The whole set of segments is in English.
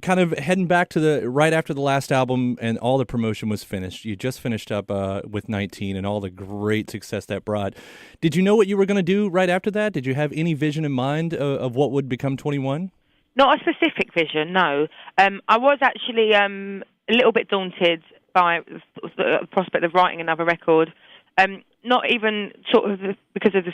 kind of heading back to the right after the last album and all the promotion was finished. You just finished up with 19 and all the great success that brought. Did you know what you were going to do right after that? Did you have any vision in mind of what would become 21? Not a specific vision, no. I was actually a little bit daunted by the prospect of writing another record. Not even sort of because of the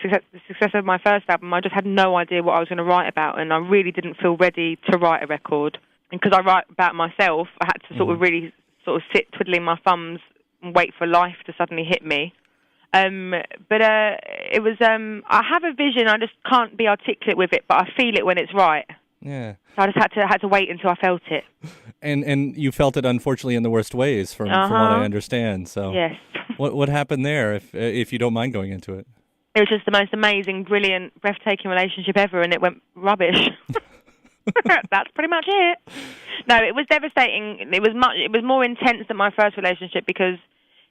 success of my first album. I just had no idea what I was going to write about, and I really didn't feel ready to write a record. And because I write about myself, I had to sort of really sort of sit twiddling my thumbs and wait for life to suddenly hit me. But it was, I have a vision, I just can't be articulate with it, but I feel it when it's right. Yeah. So I just had to wait until I felt it. And you felt it, unfortunately, in the worst ways, from what I understand. So yes. What happened there, if you don't mind going into it? It was just the most amazing, brilliant, breathtaking relationship ever, and it went rubbish. That's pretty much it. No, it was devastating. It was more intense than my first relationship because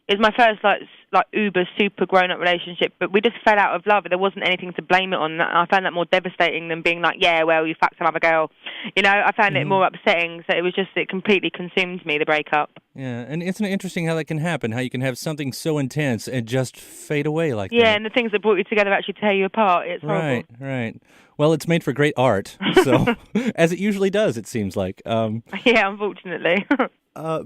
it was my first like uber super grown up relationship, but we just fell out of love. There wasn't anything to blame it on. I found that more devastating than being like, yeah, well, you fucked another girl. You know, I found it more upsetting. So it completely consumed me, the breakup. Yeah, and isn't it interesting how that can happen? How you can have something so intense and just fade away like that? Yeah, and the things that brought you together actually tear you apart. It's horrible. Right. Well, it's made for great art, so as it usually does, it seems like. Yeah, unfortunately.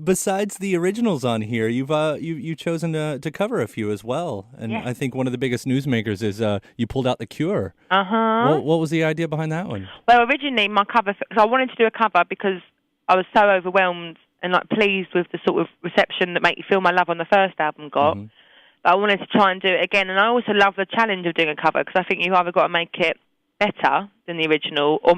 Besides the originals on here, you've chosen to cover a few as well, and yes. I think one of the biggest newsmakers is you pulled out The Cure. What was the idea behind that one? Well, originally my cover, because I wanted to do a cover because I was so overwhelmed and like pleased with the sort of reception that Make You Feel My Love on the first album got. But I wanted to try and do it again, and I also love the challenge of doing a cover because I think you've either got to make it better than the original or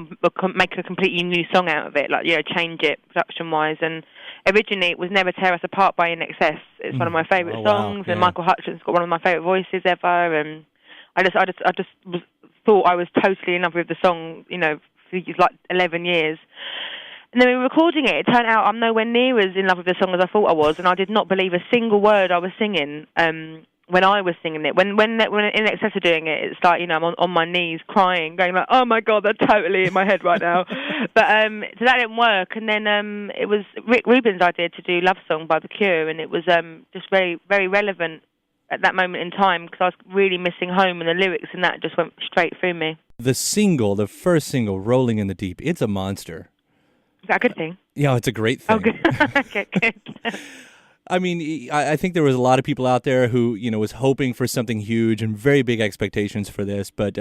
make a completely new song out of it, like, you know, change it production-wise. And originally it was Never Tear Us Apart by In Excess. It's one of my favourite songs, and Michael Hutchins got one of my favourite voices ever, and I just thought I was totally in love with the song, you know, for like 11 years. And then we were recording it. It turned out I'm nowhere near as in love with the song as I thought I was, and I did not believe a single word I was singing when I was singing it. When In Excess are doing it, it's like, you know, I'm on my knees crying, going like, oh my God, they're totally in my head right now. But so that didn't work. And then it was Rick Rubin's idea to do Love Song by The Cure, and it was just very, very relevant at that moment in time because I was really missing home, and the lyrics and that just went straight through me. The first single, Rolling in the Deep, it's a monster. Is that a good thing? Yeah, it's a great thing. Oh, good. Okay, good. I mean, I think there was a lot of people out there who, you know, was hoping for something huge and very big expectations for this. But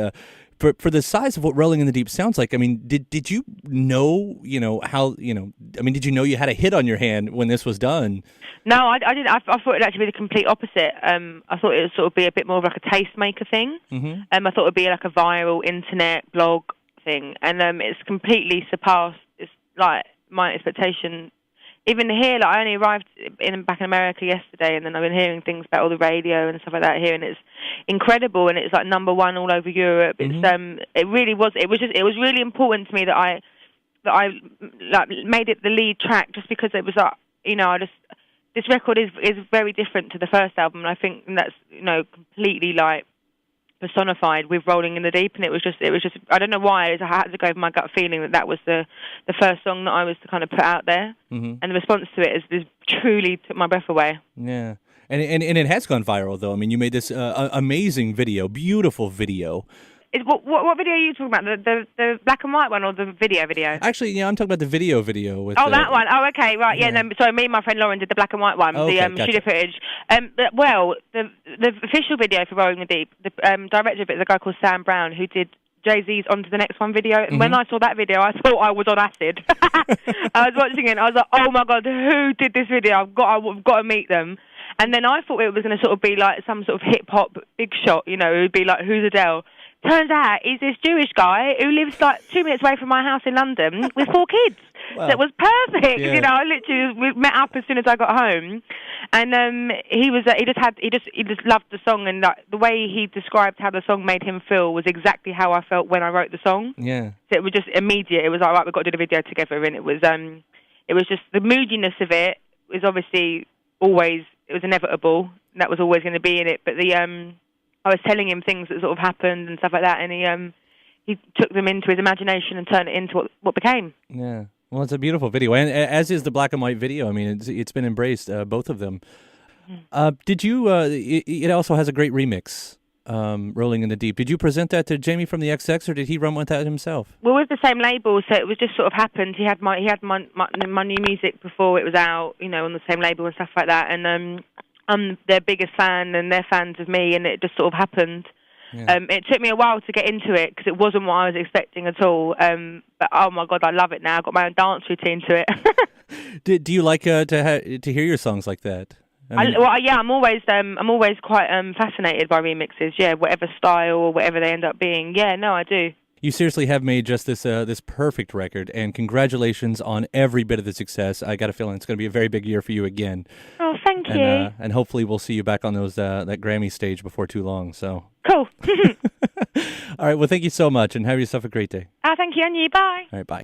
for the size of what Rolling in the Deep sounds like, I mean, did you know, how, I mean, did you know you had a hit on your hand when this was done? No, I didn't. I thought it'd actually be the complete opposite. I thought it would sort of be a bit more of like a tastemaker thing. I thought it would be like a viral internet blog thing. And it's completely surpassed, it's like my expectation. Even here, like I only arrived back in America yesterday, and then I've been hearing things about all the radio and stuff like that here, and it's incredible, and it's like number one all over Europe. It's it really was. It was really important to me that I like made it the lead track, just because it was like, you know, this record is very different to the first album, and I think that's, you know, completely like personified with Rolling in the Deep, and it was just I don't know why, I had to go with my gut feeling that was the first song that I was to kind of put out there, and the response to it is truly took my breath away. Yeah, and it has gone viral though. I mean, you made this amazing video, beautiful video. What video are you talking about? The black and white one or the video? Actually, yeah, I'm talking about the video with that one. Oh, okay, right. Yeah, no, sorry, me and my friend Lauren did the black and white one, gotcha. Studio footage. Well, the official video for Rolling the Deep, the director of it is a guy called Sam Brown, who did Jay-Z's On to the Next One video. And when I saw that video, I thought I was on acid. I was watching it, and I was like, oh my God, who did this video? I've got to meet them. And then I thought it was going to sort of be like some sort of hip-hop big shot, you know, it would be like, who's Adele? Turns out he's this Jewish guy who lives like 2 minutes away from my house in London with 4 kids. Wow. So it was perfect. Yeah. You know, we met up as soon as I got home, and he just loved the song, and like, the way he described how the song made him feel was exactly how I felt when I wrote the song. Yeah. So it was just immediate. It was like, right, we've got to do the video together, and it was just the moodiness of it was obviously always, it was inevitable. That was always going to be in it, but I was telling him things that sort of happened and stuff like that, and he took them into his imagination and turned it into what became. Yeah. Well, it's a beautiful video, and as is the black and white video. I mean, it's been embraced, both of them. Did you? It also has a great remix, "Rolling in the Deep." Did you present that to Jamie from the XX, or did he run with that himself? Well, with the same label, so it was just sort of happened. He had my new music before it was out, on the same label and stuff like that. And I'm their biggest fan, and they're fans of me, and it just sort of happened. Yeah. It took me a while to get into it because it wasn't what I was expecting at all. But oh my God, I love it now. I've got my own dance routine to it. Do you like to hear your songs like that? I'm always quite fascinated by remixes. Yeah, whatever style or whatever they end up being. Yeah, no, I do. You seriously have made just this perfect record, and congratulations on every bit of the success. I got a feeling it's going to be a very big year for you again. Oh, thank you. And hopefully we'll see you back on those that Grammy stage before too long. So cool. All right. Well, thank you so much, and have yourself a great day. Thank you, and you. Bye. All right. Bye.